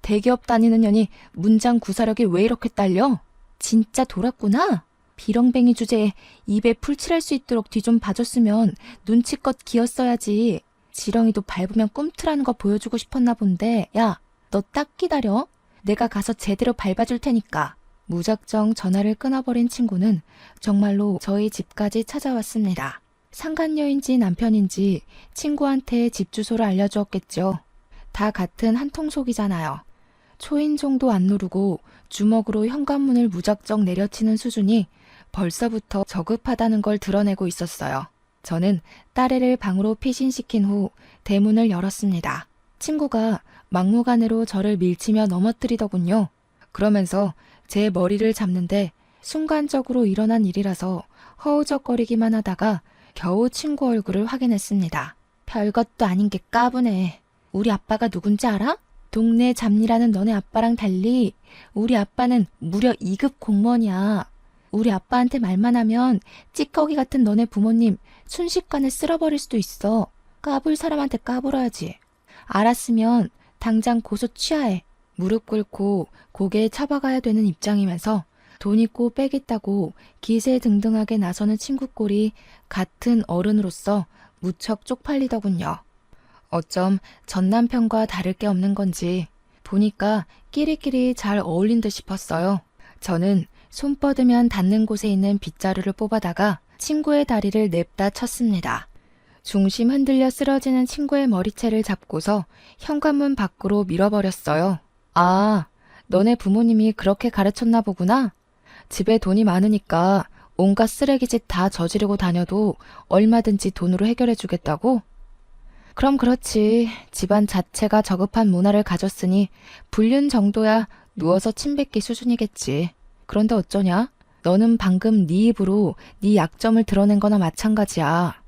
대기업 다니는 년이 문장 구사력이 왜 이렇게 딸려? 진짜 돌았구나. 비렁뱅이 주제에 입에 풀 칠할 수 있도록 뒤 좀 봐줬으면 눈치껏 기었어야지. 지렁이도 밟으면 꿈틀하는 거 보여주고 싶었나 본데. 야, 너 딱 기다려. 내가 가서 제대로 밟아줄 테니까. 무작정 전화를 끊어버린 친구는 정말로 저희 집까지 찾아왔습니다. 상간녀인지 남편인지 친구한테 집 주소를 알려주었겠죠. 다 같은 한 통속이잖아요. 초인종도 안 누르고 주먹으로 현관문을 무작정 내려치는 수준이 벌써부터 저급하다는 걸 드러내고 있었어요. 저는 딸애를 방으로 피신시킨 후 대문을 열었습니다. 친구가 막무가내로 저를 밀치며 넘어뜨리더군요. 그러면서 제 머리를 잡는데 순간적으로 일어난 일이라서 허우적거리기만 하다가 겨우 친구 얼굴을 확인했습니다. 별것도 아닌 게 까부네. 우리 아빠가 누군지 알아? 동네 잡일하는 너네 아빠랑 달리 우리 아빠는 무려 2급 공무원이야. 우리 아빠한테 말만 하면 찌꺼기 같은 너네 부모님 순식간에 쓸어버릴 수도 있어. 까불 사람한테 까불어야지. 알았으면 당장 고소 취하해. 무릎 꿇고 고개 쳐박아야 되는 입장이면서 돈 있고 빽 있다고 기세등등하게 나서는 친구 꼴이 같은 어른으로서 무척 쪽팔리더군요. 어쩜 전 남편과 다를 게 없는 건지 보니까 끼리끼리 잘 어울린 듯 싶었어요. 저는 손 뻗으면 닿는 곳에 있는 빗자루를 뽑아다가 친구의 다리를 냅다 쳤습니다. 중심 흔들려 쓰러지는 친구의 머리채를 잡고서 현관문 밖으로 밀어버렸어요. 아, 너네 부모님이 그렇게 가르쳤나 보구나. 집에 돈이 많으니까 온갖 쓰레기짓 다 저지르고 다녀도 얼마든지 돈으로 해결해 주겠다고? 그럼 그렇지. 집안 자체가 저급한 문화를 가졌으니 불륜 정도야 누워서 침 뱉기 수준이겠지. 그런데 어쩌냐? 너는 방금 네 입으로 네 약점을 드러낸 거나 마찬가지야.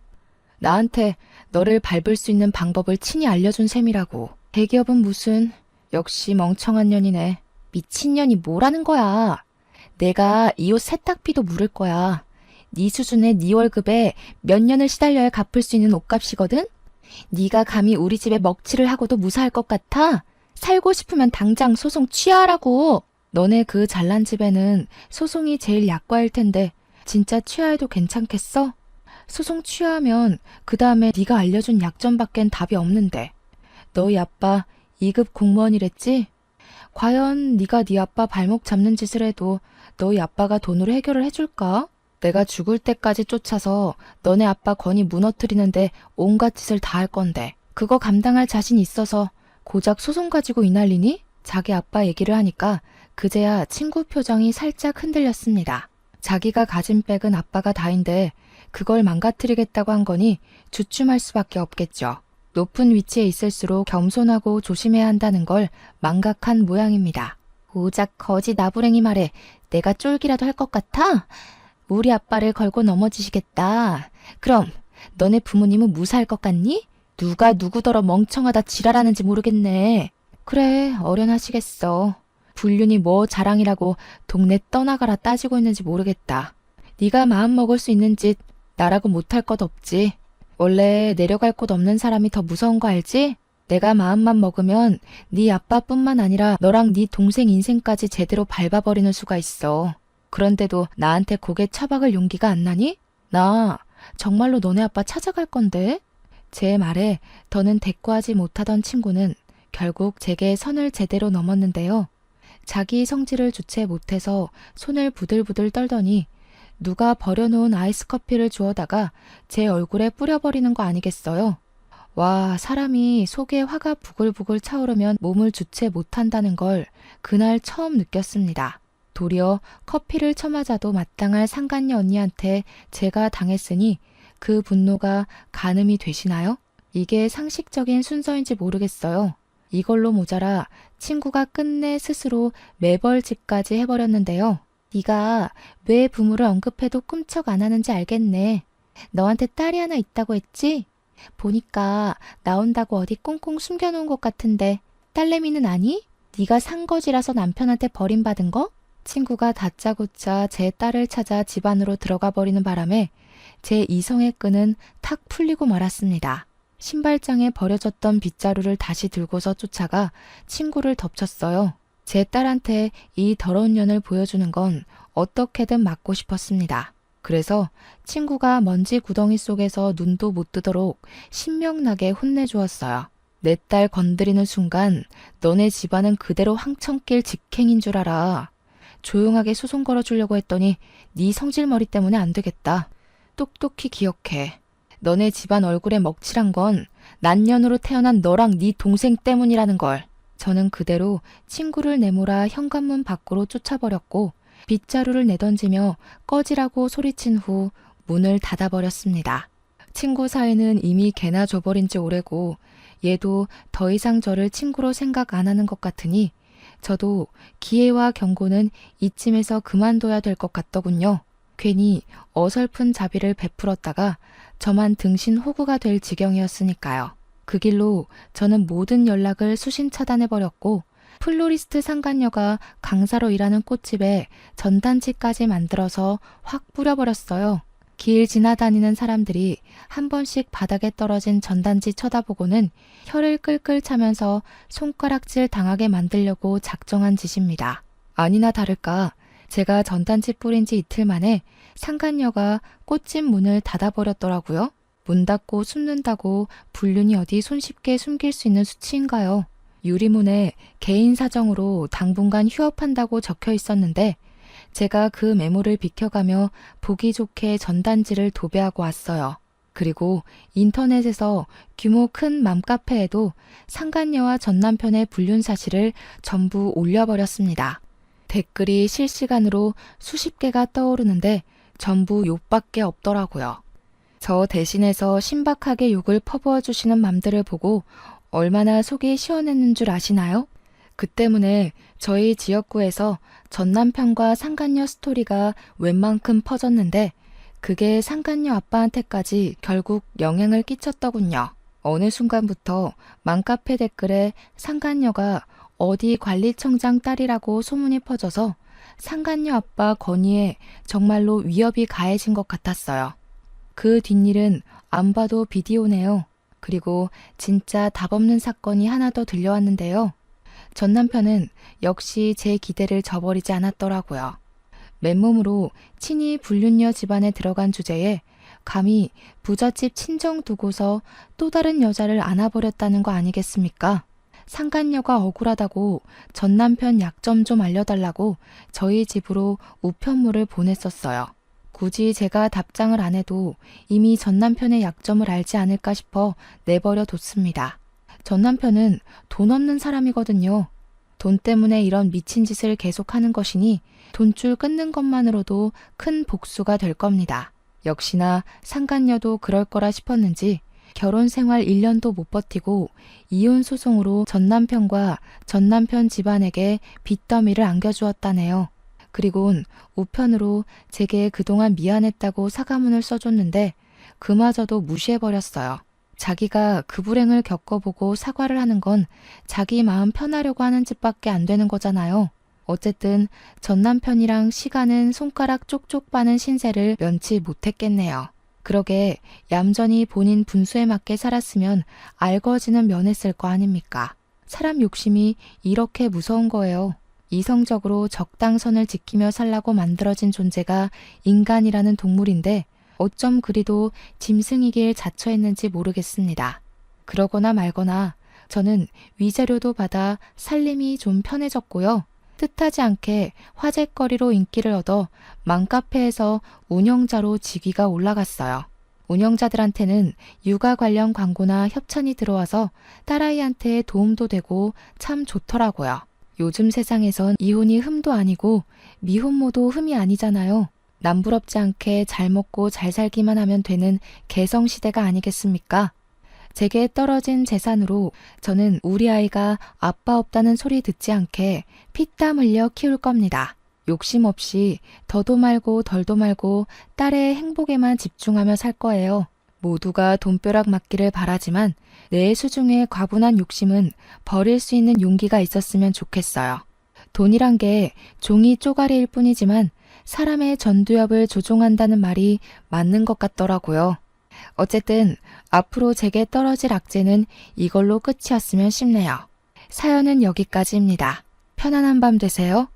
나한테 너를 밟을 수 있는 방법을 친히 알려준 셈이라고. 대기업은 무슨... 역시 멍청한 년이네. 미친년이 뭐라는 거야. 내가 이 옷 세탁비도 물을 거야. 네 수준의 네 월급에 몇 년을 시달려야 갚을 수 있는 옷값이거든? 네가 감히 우리 집에 먹칠을 하고도 무사할 것 같아? 살고 싶으면 당장 소송 취하라고. 너네 그 잘난 집에는 소송이 제일 약과일 텐데 진짜 취하해도 괜찮겠어? 소송 취하하면 그 다음에 네가 알려준 약점밖엔 답이 없는데. 너희 아빠 2급 공무원이랬지? 과연 네가 네 아빠 발목 잡는 짓을 해도 너희 아빠가 돈으로 해결을 해줄까? 내가 죽을 때까지 쫓아서 너네 아빠 권위 무너뜨리는데 온갖 짓을 다 할 건데 그거 감당할 자신 있어서 고작 소송 가지고 이 난리니? 자기 아빠 얘기를 하니까 그제야 친구 표정이 살짝 흔들렸습니다. 자기가 가진 백은 아빠가 다인데 그걸 망가뜨리겠다고 한 거니 주춤할 수밖에 없겠죠. 높은 위치에 있을수록 겸손하고 조심해야 한다는 걸 망각한 모양입니다. 고작 거지 나부랭이 말에 내가 쫄기라도 할 것 같아? 우리 아빠를 걸고 넘어지시겠다. 그럼 너네 부모님은 무사할 것 같니? 누가 누구더러 멍청하다 지랄하는지 모르겠네. 그래, 어련하시겠어. 불륜이 뭐 자랑이라고 동네 떠나가라 따지고 있는지 모르겠다. 네가 마음 먹을 수 있는 짓 나라고 못할 것 없지. 원래 내려갈 곳 없는 사람이 더 무서운 거 알지? 내가 마음만 먹으면 네 아빠뿐만 아니라 너랑 네 동생 인생까지 제대로 밟아버리는 수가 있어. 그런데도 나한테 고개 쳐박을 용기가 안 나니? 나 정말로 너네 아빠 찾아갈 건데? 제 말에 더는 대꾸하지 못하던 친구는 결국 제게 선을 제대로 넘었는데요. 자기 성질을 주체 못해서 손을 부들부들 떨더니 누가 버려놓은 아이스 커피를 주워다가 제 얼굴에 뿌려버리는 거 아니겠어요? 와, 사람이 속에 화가 부글부글 차오르면 몸을 주체 못한다는 걸 그날 처음 느꼈습니다. 도리어 커피를 처맞아도 마땅할 상간녀 언니한테 제가 당했으니 그 분노가 가늠이 되시나요? 이게 상식적인 순서인지 모르겠어요. 이걸로 모자라 친구가 끝내 스스로 매벌집까지 해버렸는데요. 네가 왜 부모를 언급해도 꿈쩍 안 하는지 알겠네. 너한테 딸이 하나 있다고 했지? 보니까 나온다고 어디 꽁꽁 숨겨놓은 것 같은데 딸내미는 아니? 네가 산 거지라서 남편한테 버림받은 거? 친구가 다짜고짜 제 딸을 찾아 집 안으로 들어가 버리는 바람에 제 이성의 끈은 탁 풀리고 말았습니다. 신발장에 버려졌던 빗자루를 다시 들고서 쫓아가 친구를 덮쳤어요. 제 딸한테 이 더러운 년을 보여주는 건 어떻게든 막고 싶었습니다. 그래서 친구가 먼지 구덩이 속에서 눈도 못 뜨도록 신명나게 혼내주었어요. 내 딸 건드리는 순간 너네 집안은 그대로 황천길 직행인 줄 알아. 조용하게 소송 걸어주려고 했더니 네 성질머리 때문에 안 되겠다. 똑똑히 기억해. 너네 집안 얼굴에 먹칠한 건 난년으로 태어난 너랑 네 동생 때문이라는 걸. 저는 그대로 친구를 내몰아 현관문 밖으로 쫓아버렸고 빗자루를 내던지며 꺼지라고 소리친 후 문을 닫아버렸습니다. 친구 사이는 이미 개나 줘버린 지 오래고 얘도 더 이상 저를 친구로 생각 안 하는 것 같으니 저도 기회와 경고는 이쯤에서 그만둬야 될 것 같더군요. 괜히 어설픈 자비를 베풀었다가 저만 등신 호구가 될 지경이었으니까요. 그 길로 저는 모든 연락을 수신 차단해버렸고 플로리스트 상간녀가 강사로 일하는 꽃집에 전단지까지 만들어서 확 뿌려버렸어요. 길 지나다니는 사람들이 한 번씩 바닥에 떨어진 전단지 쳐다보고는 혀를 끌끌 차면서 손가락질 당하게 만들려고 작정한 짓입니다. 아니나 다를까 제가 전단지 뿌린 지 이틀 만에 상간녀가 꽃집 문을 닫아버렸더라고요. 문 닫고 숨는다고 불륜이 어디 손쉽게 숨길 수 있는 수치인가요? 유리문에 개인 사정으로 당분간 휴업한다고 적혀 있었는데 제가 그 메모를 비켜가며 보기 좋게 전단지를 도배하고 왔어요. 그리고 인터넷에서 규모 큰 맘카페에도 상간녀와 전남편의 불륜 사실을 전부 올려버렸습니다. 댓글이 실시간으로 수십 개가 떠오르는데 전부 욕밖에 없더라고요. 저 대신해서 신박하게 욕을 퍼부어 주시는 맘들을 보고 얼마나 속이 시원했는 줄 아시나요? 그 때문에 저희 지역구에서 전남편과 상간녀 스토리가 웬만큼 퍼졌는데 그게 상간녀 아빠한테까지 결국 영향을 끼쳤더군요. 어느 순간부터 맘카페 댓글에 상간녀가 어디 관리청장 딸이라고 소문이 퍼져서 상간녀 아빠 건의에 정말로 위협이 가해진 것 같았어요. 그 뒷일은 안 봐도 비디오네요. 그리고 진짜 답없는 사건이 하나 더 들려왔는데요. 전 남편은 역시 제 기대를 저버리지 않았더라고요. 맨몸으로 친히 불륜녀 집안에 들어간 주제에 감히 부잣집 친정 두고서 또 다른 여자를 안아버렸다는 거 아니겠습니까? 상간녀가 억울하다고 전 남편 약점 좀 알려달라고 저희 집으로 우편물을 보냈었어요. 굳이 제가 답장을 안 해도 이미 전 남편의 약점을 알지 않을까 싶어 내버려 뒀습니다. 전 남편은 돈 없는 사람이거든요. 돈 때문에 이런 미친 짓을 계속하는 것이니 돈줄 끊는 것만으로도 큰 복수가 될 겁니다. 역시나 상간녀도 그럴 거라 싶었는지 결혼 생활 1년도 못 버티고 이혼 소송으로 전 남편과 전 남편 집안에게 빚더미를 안겨주었다네요. 그리곤 우편으로 제게 그동안 미안했다고 사과문을 써줬는데 그마저도 무시해버렸어요. 자기가 그 불행을 겪어보고 사과를 하는 건 자기 마음 편하려고 하는 짓밖에 안 되는 거잖아요. 어쨌든 전 남편이랑 시간은 손가락 쪽쪽 빠는 신세를 면치 못했겠네요. 그러게 얌전히 본인 분수에 맞게 살았으면 알거지는 면했을 거 아닙니까? 사람 욕심이 이렇게 무서운 거예요. 이성적으로 적당선을 지키며 살라고 만들어진 존재가 인간이라는 동물인데 어쩜 그리도 짐승이길 자처했는지 모르겠습니다. 그러거나 말거나 저는 위자료도 받아 살림이 좀 편해졌고요. 뜻하지 않게 화제거리로 인기를 얻어 맘카페에서 운영자로 직위가 올라갔어요. 운영자들한테는 육아 관련 광고나 협찬이 들어와서 딸아이한테 도움도 되고 참 좋더라고요. 요즘 세상에선 이혼이 흠도 아니고 미혼모도 흠이 아니잖아요. 남부럽지 않게 잘 먹고 잘 살기만 하면 되는 개성시대가 아니겠습니까? 제게 떨어진 재산으로 저는 우리 아이가 아빠 없다는 소리 듣지 않게 피땀 흘려 키울 겁니다. 욕심 없이 더도 말고 덜도 말고 딸의 행복에만 집중하며 살 거예요. 모두가 돈벼락 맞기를 바라지만 내 수중에 과분한 욕심은 버릴 수 있는 용기가 있었으면 좋겠어요. 돈이란 게 종이 쪼가리일 뿐이지만 사람의 전두엽을 조종한다는 말이 맞는 것 같더라고요. 어쨌든 앞으로 제게 떨어질 악재는 이걸로 끝이었으면 싶네요. 사연은 여기까지입니다. 편안한 밤 되세요.